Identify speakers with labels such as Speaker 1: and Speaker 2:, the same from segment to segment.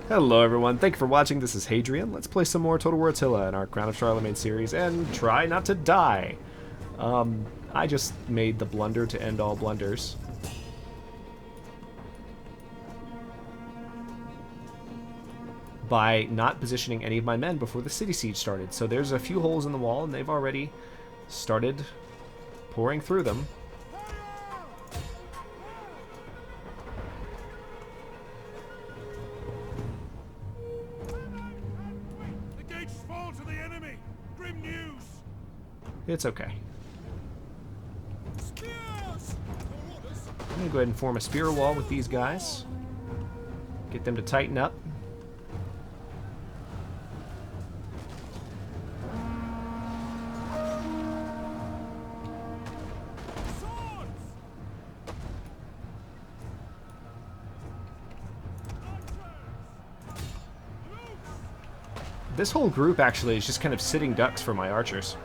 Speaker 1: Hello everyone, thank you for watching. This is Hadrian. Let's play some more Total War Attila in our Crown of Charlemagne series and try not to die. I just made the blunder to end all blunders. By not positioning any of my men before the city siege started. So there's a few holes in the wall and they've already started pouring through them. It's okay. I'm going to go ahead and form a spear wall with these guys. Get them to tighten up. This whole group actually is just kind of sitting ducks for my archers.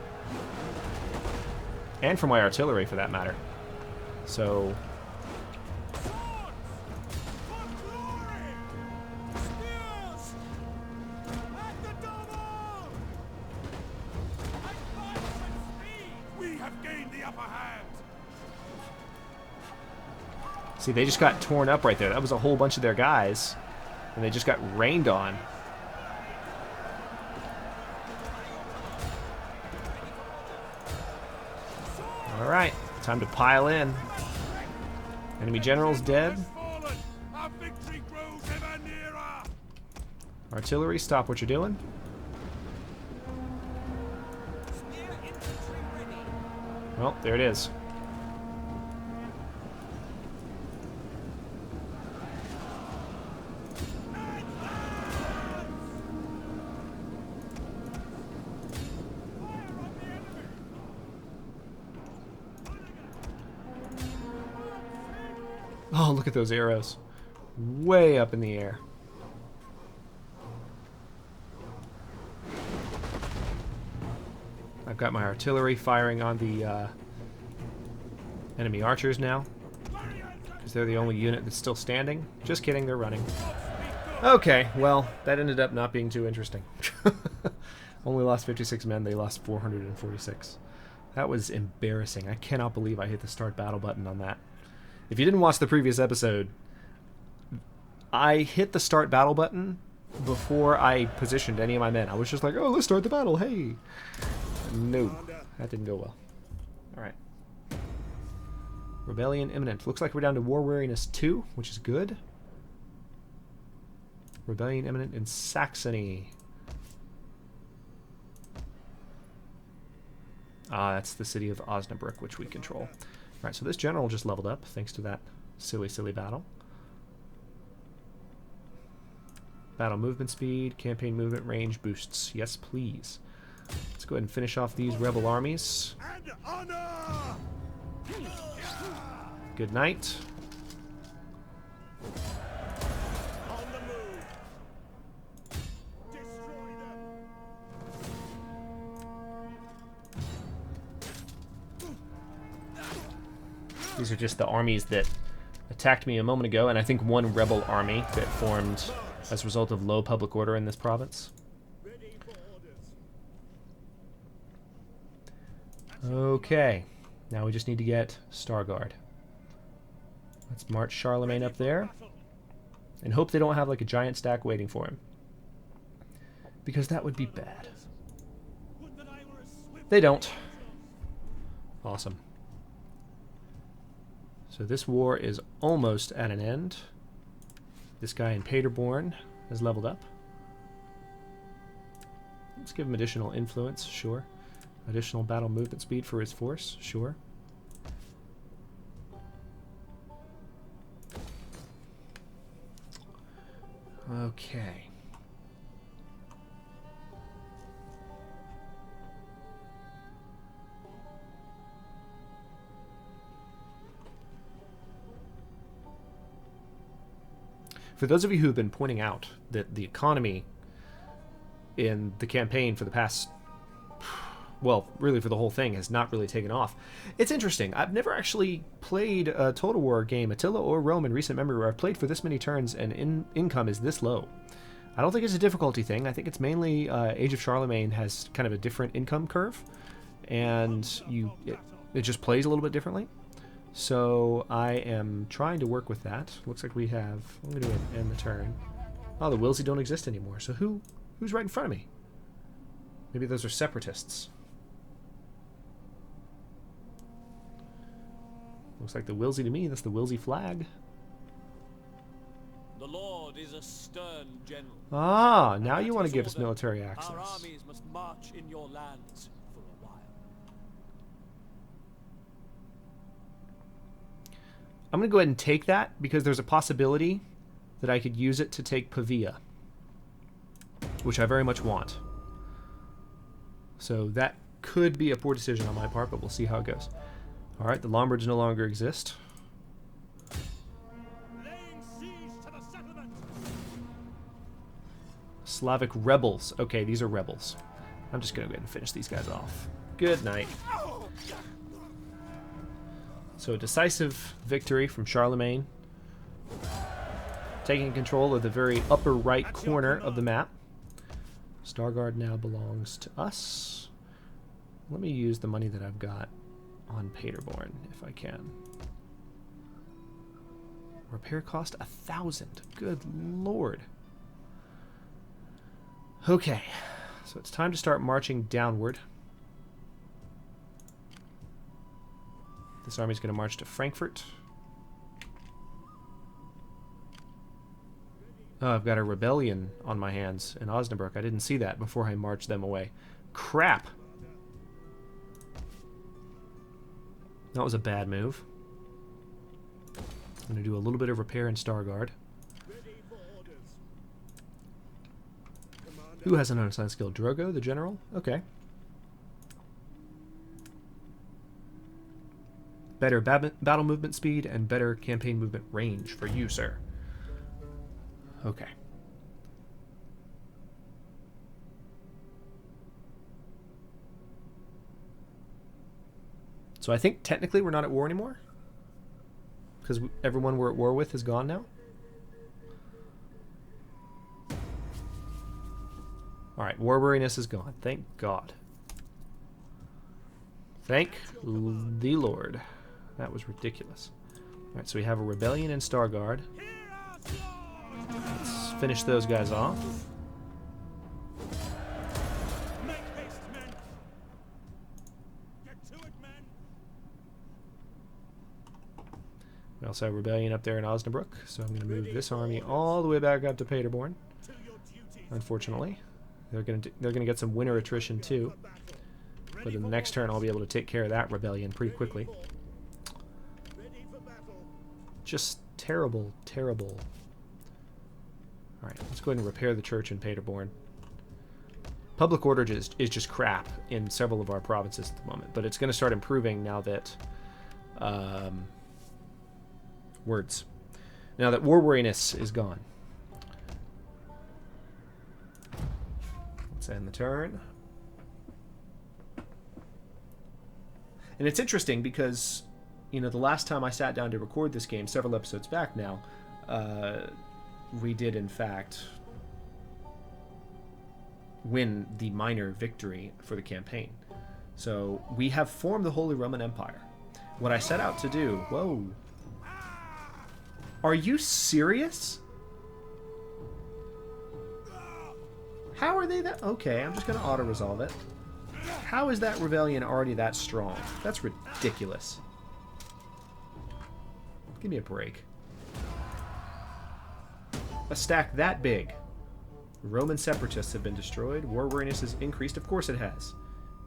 Speaker 1: And for my artillery, for that matter. So... See, they just got torn up right there. That was a whole bunch of their guys. And they just got rained on. Alright, time to pile in. Enemy general's dead. Artillery, stop what you're doing. Well, there it is. Oh, look at those arrows. Way up in the air. I've got my artillery firing on the enemy archers now. Because they're the only unit that's still standing. Just kidding, they're running. Okay, well, that ended up not being too interesting. Only lost 56 men, they lost 446. That was embarrassing. I cannot believe I hit the start battle button on that. If you didn't watch the previous episode, I hit the start battle button before I positioned any of my men. I was just like, oh, let's start the battle, hey! No, that didn't go well. Alright. Rebellion imminent. Looks like we're down to War Weariness 2, which is good. Rebellion imminent in Saxony. Ah, that's the city of Osnabrück, which we control. Alright, so this general just leveled up, thanks to that silly, silly battle. Battle movement speed, campaign movement range boosts. Yes, please. Let's go ahead and finish off these rebel armies. Good night. These are just the armies that attacked me a moment ago, and I think one rebel army that formed as a result of low public order in this province. Okay, now we just need to get Stargard. Let's march Charlemagne up there and hope they don't have like a giant stack waiting for him, because that would be bad. They don't. Awesome. So this war is almost at an end. This guy in Paderborn has leveled up. Let's give him additional influence, sure. Additional battle movement speed for his force, sure. Okay. For those of you who have been pointing out that the economy in the campaign for the past well, really for the whole thing, has not really taken off. It's interesting. I've never actually played a Total War game, Attila or Rome, in recent memory where I've played for this many turns and income is this low. I don't think it's a difficulty thing. I think it's mainly Age of Charlemagne has kind of a different income curve, and it just plays a little bit differently. So I am trying to work with that. Looks like we have... I'm going to end the turn. Oh, the Wilsey don't exist anymore. So who's right in front of me? Maybe those are separatists. Looks like the Wilsey to me. That's the Wilsey flag.
Speaker 2: The Lord is a stern general.
Speaker 1: Ah, now you want to give us military access.
Speaker 2: Our armies must march in your lands for a while.
Speaker 1: I'm going to go ahead and take that because there's a possibility that I could use it to take Pavia, which I very much want. So that could be a poor decision on my part, but we'll see how it goes. All right, the Lombards no longer exist. Slavic rebels. Okay, these are rebels. I'm just going to go ahead and finish these guys off. Good night. So a decisive victory from Charlemagne, taking control of the very upper right corner of the map. Stargard now belongs to us. Let me use the money that I've got on Paderborn, if I can. Repair cost 1,000. Good lord. Okay, so it's time to start marching downward. This army's going to march to Frankfurt. Oh, I've got a rebellion on my hands in Osnabrück. I didn't see that before I marched them away. Crap! That was a bad move. I'm going to do a little bit of repair in Stargard. Who has an unassigned skill? Drogo, the general? Okay. Better battle movement speed and better campaign movement range for you, sir. Okay. So I think technically we're not at war anymore? Because everyone we're at war with is gone now? Alright, war weariness is gone. Thank God. Thank the Lord. That was ridiculous. Alright, so we have a rebellion in Stargard. Let's finish those guys off. We also have a rebellion up there in Osnabrück, so I'm going to move this army all the way back up to Paderborn. Unfortunately, they're going to get some winter attrition too. But in the next turn, I'll be able to take care of that rebellion pretty quickly. Just terrible, terrible. All right, let's go ahead and repair the church in Paderborn. Public order is just crap in several of our provinces at the moment, but it's going to start improving now that now that war weariness is gone. Let's end the turn. And it's interesting because, you know, the last time I sat down to record this game, several episodes back now, we did, in fact, win the minor victory for the campaign. So we have formed the Holy Roman Empire. What I set out to do... Whoa. Are you serious? How are they that... Okay, I'm just going to auto-resolve it. How is that rebellion already that strong? That's ridiculous. Give me a break. A stack that big. Roman separatists have been destroyed. War weariness has increased. Of course it has.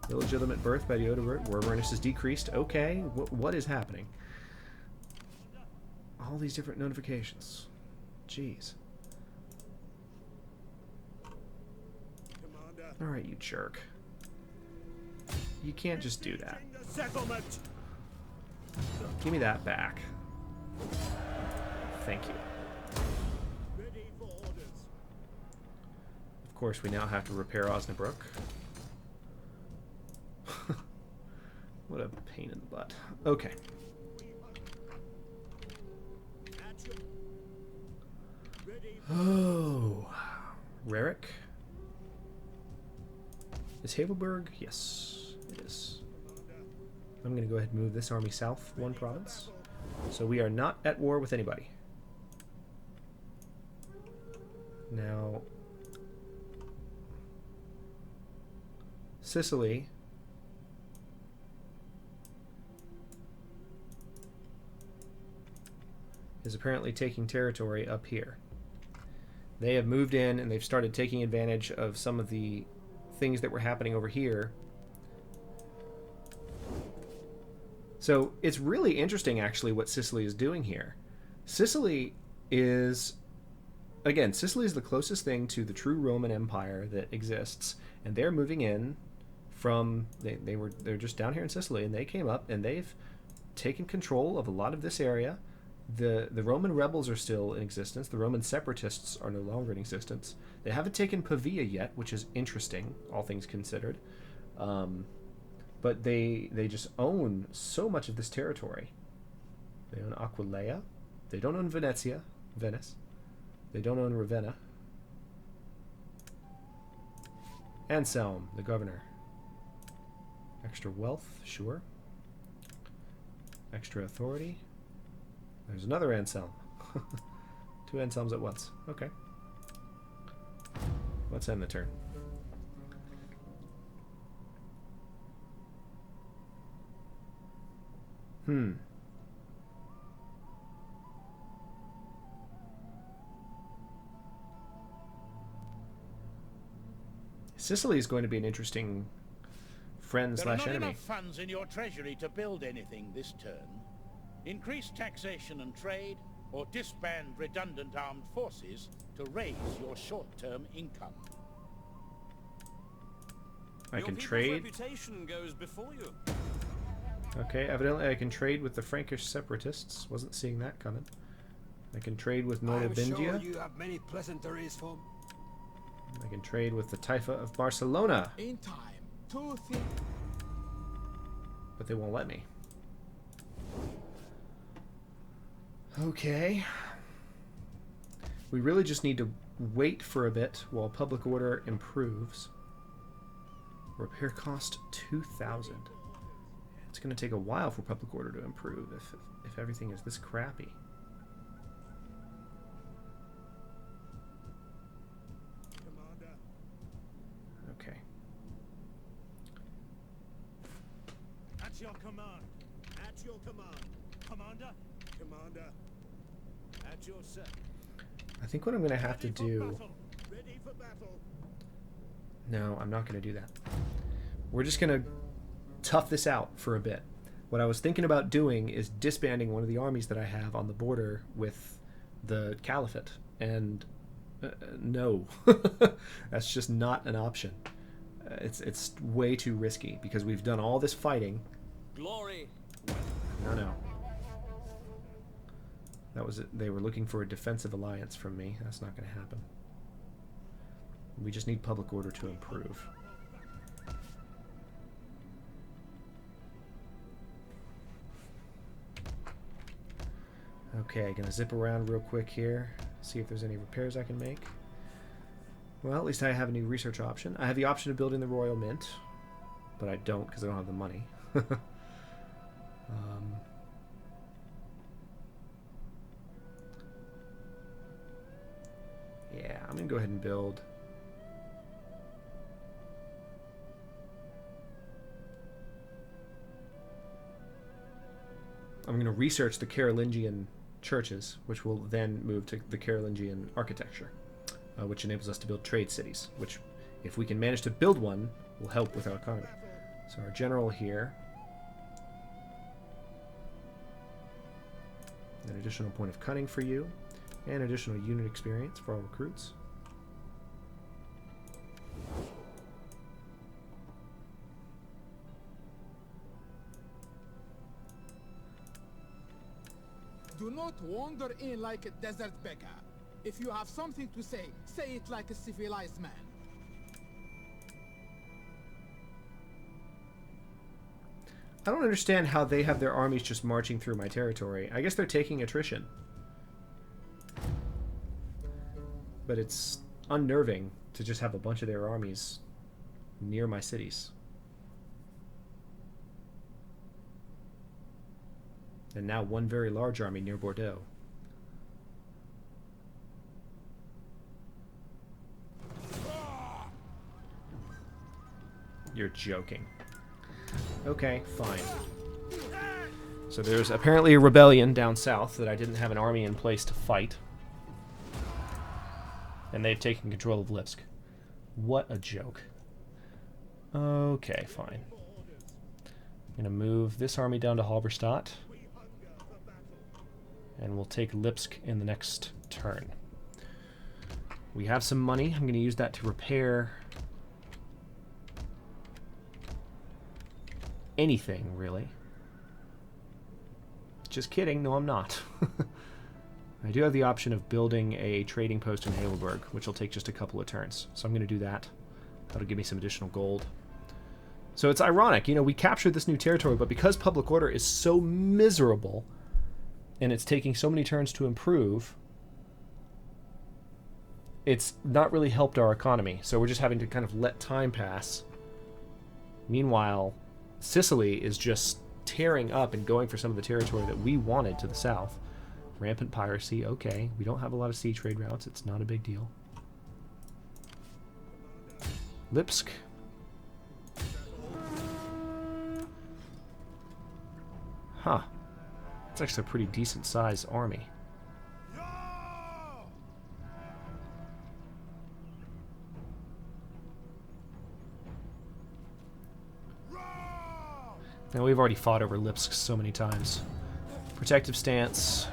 Speaker 1: Illegitimate birth by the Odebert. War weariness has decreased. Okay, what is happening? All these different notifications. Jeez. Alright, you jerk. You can't just do that. Give me that back. Thank you. Of course, we now have to repair Osnabrück. What a pain in the butt. Okay. Oh. Rarik. Is Havelberg? Yes, it is. I'm going to go ahead and move this army south one province. So we are not at war with anybody. Now, Sicily is apparently taking territory up here. They have moved in and they've started taking advantage of some of the things that were happening over here. So it's really interesting, actually, what Sicily is doing here. Sicily is, again, Sicily is the closest thing to the true Roman Empire that exists, and they're moving in from they're just down here in Sicily, and they came up and they've taken control of a lot of this area. The Roman rebels are still in existence. The Roman separatists are no longer in existence. They haven't taken Pavia yet, which is interesting, all things considered. But they just own so much of this territory. They own Aquileia. They don't own Venice. They don't own Ravenna. Anselm, the governor. Extra wealth, sure. Extra authority. There's another Anselm. 2 Anselms at once. Okay. Let's end the turn. Sicily is going to be an interesting friend slash enemy.
Speaker 3: There are not enough funds in your treasury to build anything this turn. Increase taxation and trade, or disband redundant armed forces to raise your short-term income.
Speaker 1: I can trade.
Speaker 2: Reputation goes before you.
Speaker 1: Okay, evidently I can trade with the Frankish separatists. Wasn't seeing that coming. I can trade with Merovingia.
Speaker 4: I'm sure you have many pleasantries for.
Speaker 1: I can trade with the Taifa of Barcelona.
Speaker 4: In time, 2 things.
Speaker 1: But they won't let me. Okay. We really just need to wait for a bit while public order improves. Repair cost 2,000. It's going to take a while for public order to improve if everything is this crappy. Okay.
Speaker 5: At your command. At your command. Commander. Commander. At your set.
Speaker 1: I think what I'm going to have to do...
Speaker 5: Ready for battle.
Speaker 1: No, I'm not going to do that. We're just going to tough this out for a bit. What I was thinking about doing is disbanding one of the armies that I have on the border with the Caliphate. And no, that's just not an option. It's way too risky because we've done all this fighting.
Speaker 2: Glory.
Speaker 1: No. That was it. They were looking for a defensive alliance from me. That's not going to happen. We just need public order to improve. Okay, gonna zip around real quick here, see if there's any repairs I can make. Well, at least I have a new research option. I have the option of building the Royal Mint, but I don't because I don't have the money. Yeah, I'm gonna go ahead and build. I'm going to research the Carolingian churches, which will then move to the Carolingian architecture, which enables us to build trade cities, which, if we can manage to build one, will help with our economy. So our general here, an additional point of cunning for you, and additional unit experience for all recruits.
Speaker 4: Do not wander in like a desert beggar. If you have something to say, say it like a civilized man.
Speaker 1: I don't understand how they have their armies just marching through my territory. I guess they're taking attrition. But it's unnerving to just have a bunch of their armies near my cities. And now one very large army near Bordeaux. You're joking. Okay, fine. So there's apparently a rebellion down south that I didn't have an army in place to fight. And they've taken control of Lipsk. What a joke. Okay, fine. I'm going to move this army down to Halberstadt. And we'll take Lipsk in the next turn. We have some money. I'm going to use that to repair anything, really. Just kidding. No, I'm not. I do have the option of building a trading post in Heidelberg, which will take just a couple of turns. So I'm going to do that. That'll give me some additional gold. So it's ironic, you know, we captured this new territory, but because public order is so miserable, and it's taking so many turns to improve, it's not really helped our economy. So we're just having to kind of let time pass. Meanwhile, Sicily is just tearing up and going for some of the territory that we wanted to the south. Rampant piracy, okay. We don't have a lot of sea trade routes. It's not a big deal. Lipsk. Huh. It's actually a pretty decent sized army. Now we've already fought over Lipsk so many times. Protective stance.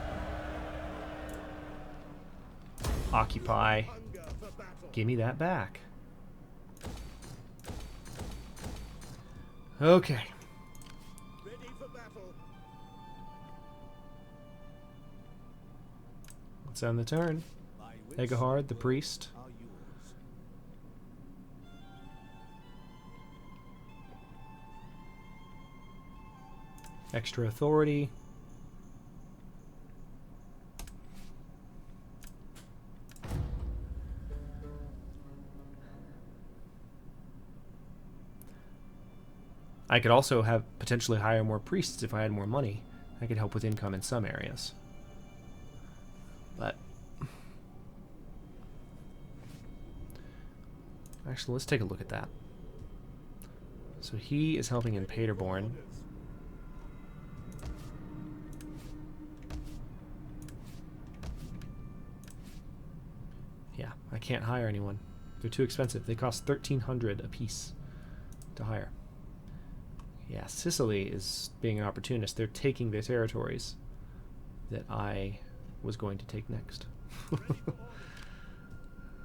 Speaker 1: Occupy. Give me that back. Okay.
Speaker 5: Ready for battle.
Speaker 1: Let's end the turn. Egahard, the priest.
Speaker 5: Are yours.
Speaker 1: Extra authority. I could also have potentially hire more priests if I had more money. I could help with income in some areas. But actually, let's take a look at that. So he is helping in Paderborn. Yeah, I can't hire anyone. They're too expensive. They cost 1,300 apiece to hire. Yeah, Sicily is being an opportunist. They're taking their territories that I was going to take next.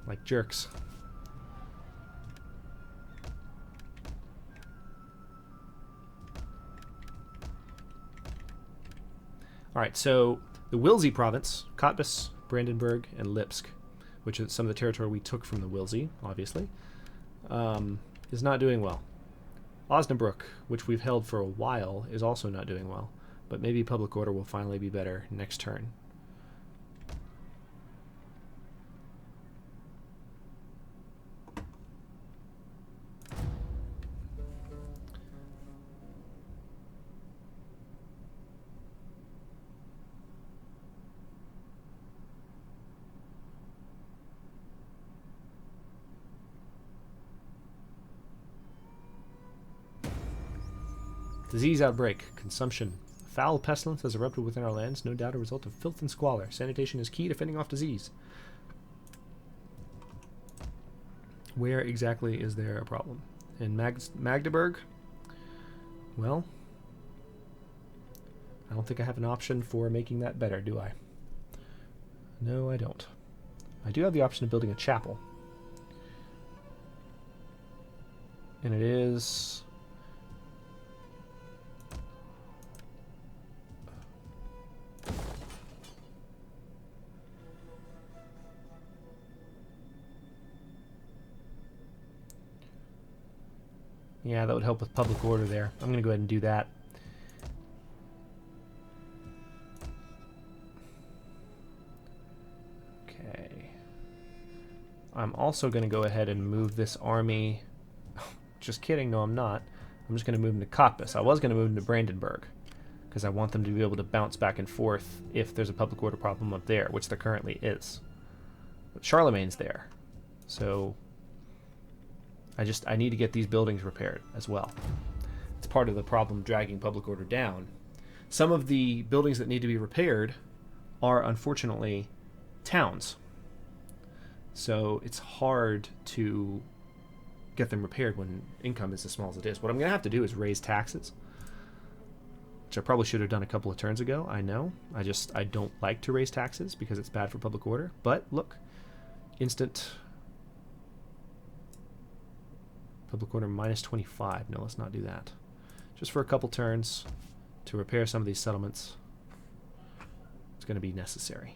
Speaker 1: Like jerks. Alright, so the Wilsey province, Cottbus, Brandenburg, and Lipsk, which is some of the territory we took from the Wilsey, obviously, is not doing well. Osnabrück, which we've held for a while, is also not doing well, but maybe public order will finally be better next turn. Disease outbreak. Consumption. Foul pestilence has erupted within our lands, no doubt a result of filth and squalor. Sanitation is key to fending off disease. Where exactly is there a problem? In Magdeburg? Well, I don't think I have an option for making that better, do I? No, I don't. I do have the option of building a chapel. And it is... Yeah, that would help with public order there. I'm going to go ahead and do that. Okay. I'm also going to go ahead and move this army. Just kidding, no I'm not. I'm just going to move them to Cottbus. I was going to move them to Brandenburg, because I want them to be able to bounce back and forth if there's a public order problem up there, which there currently is. But Charlemagne's there, so I need to get these buildings repaired as well. It's part of the problem dragging public order down. Some of the buildings that need to be repaired are unfortunately towns, so it's hard to get them repaired when income is as small as it is. What I'm going to have to do is raise taxes, which I probably should have done a couple of turns ago. I know. I don't like to raise taxes because it's bad for public order. But look, instant public order minus 25. No, let's not do that. Just for a couple turns to repair some of these settlements. It's going to be necessary.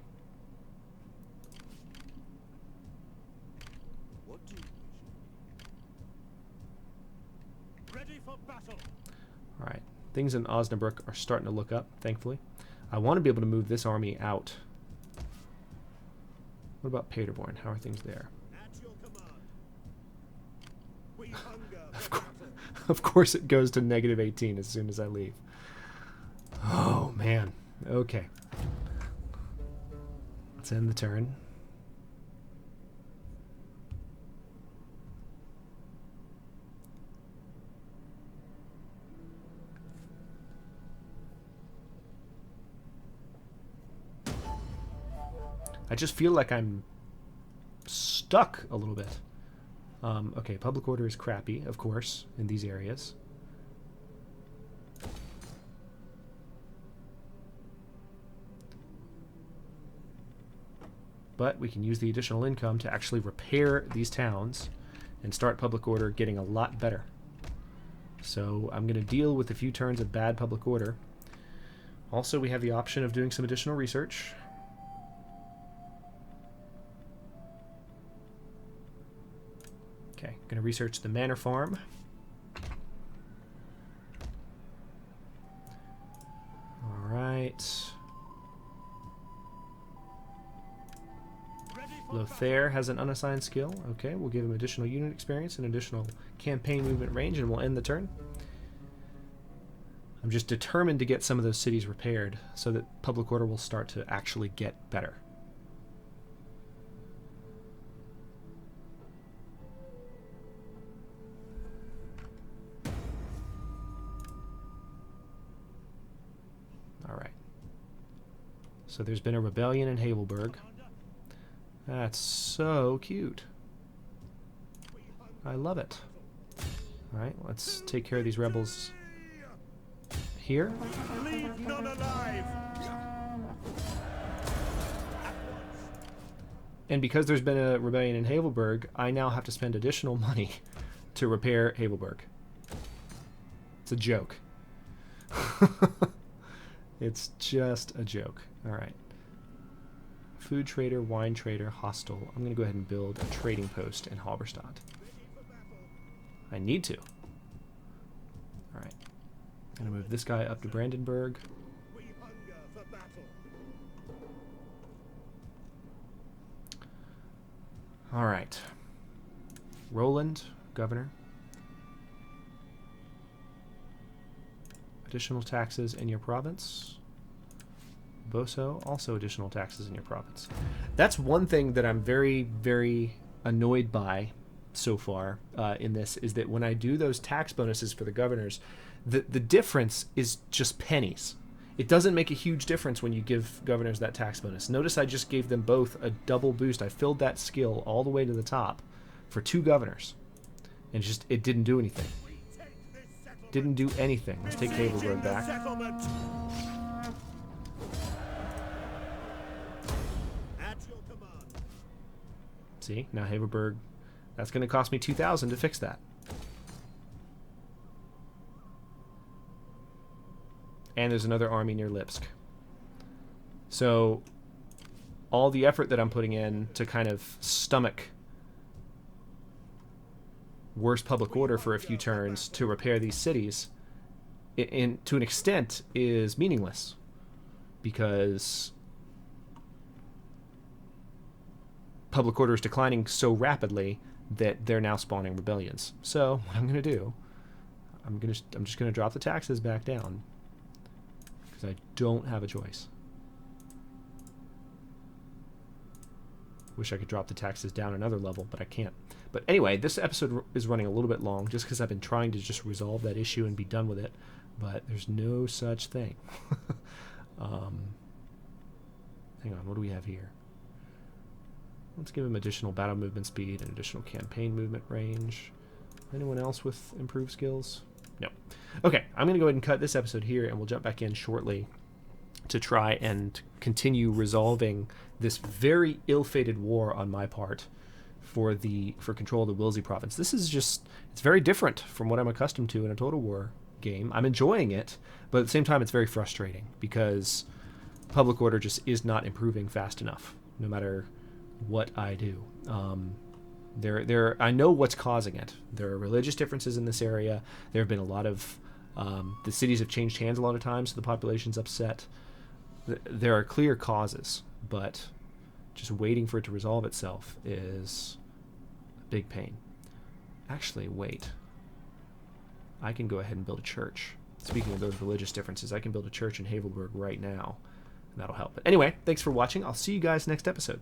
Speaker 5: What do you wish? Ready for battle.
Speaker 1: All right. Things in Osnabrück are starting to look up, thankfully. I want to be able to move this army out. What about Paderborn? How are things there?
Speaker 5: At your command. We hunger for battle.
Speaker 1: Of course it goes to negative 18 as soon as I leave. Oh, man. Okay. Let's end the turn. I just feel like I'm stuck a little bit. Okay, public order is crappy, of course, in these areas. But we can use the additional income to actually repair these towns and start public order getting a lot better. So I'm going to deal with a few turns of bad public order. Also, we have the option of doing some additional research. Okay, going to research the manor farm. All right. Lothair has an unassigned skill. Okay, we'll give him additional unit experience and additional campaign movement range, and we'll end the turn. I'm just determined to get some of those cities repaired so that public order will start to actually get better. All right. So there's been a rebellion in Havelberg. That's so cute. I love it. Alright, let's take care of these rebels here.
Speaker 5: Leave none alive.
Speaker 1: And because there's been a rebellion in Havelberg, I now have to spend additional money to repair Havelberg. It's a joke. It's just a joke. Alright. Food trader, wine trader, hostel. I'm going to go ahead and build a trading post in Halberstadt. I need to. Alright. I'm going to move this guy up to Brandenburg.
Speaker 5: We hunger for battle.
Speaker 1: Alright. Roland, governor. Additional taxes in your province. Boso, also additional taxes in your province. That's one thing that I'm very, very annoyed by so far in this, is that when I do those tax bonuses for the governors, the difference is just pennies. It doesn't make a huge difference when you give governors that tax bonus. Notice I just gave them both a double boost. I filled that skill all the way to the top for 2 governors. And it didn't do anything. Didn't do anything. Let's take Havelberg back.
Speaker 5: Settlement. At your command.
Speaker 1: See, now Havelberg, that's going to cost me 2,000 to fix that. And there's another army near Lipsk. So all the effort that I'm putting in to kind of stomach worse public order for a few turns to repair these cities, to an extent, is meaningless. Because public order is declining so rapidly that they're now spawning rebellions. So what I'm going to do, I'm just going to drop the taxes back down because I don't have a choice. Wish I could drop the taxes down another level, but I can't. But anyway, this episode is running a little bit long just because I've been trying to just resolve that issue and be done with it. But there's no such thing. Hang on, what do we have here? Let's give him additional battle movement speed and additional campaign movement range. Anyone else with improved skills? No. Okay, I'm going to go ahead and cut this episode here, and we'll jump back in shortly to try and continue resolving this very ill-fated war on my part for control of the Wilsey province. This is just, it's very different from what I'm accustomed to in a Total War game. I'm enjoying it, but at the same time it's very frustrating because public order just is not improving fast enough, no matter what I do. I know what's causing it. There are religious differences in this area. There have been a lot of the cities have changed hands a lot of times, so the population's upset. There are clear causes, but just waiting for it to resolve itself is a big pain. Actually, wait. I can go ahead and build a church. Speaking of those religious differences, I can build a church in Havelberg right now, and that'll help. But anyway, thanks for watching. I'll see you guys next episode.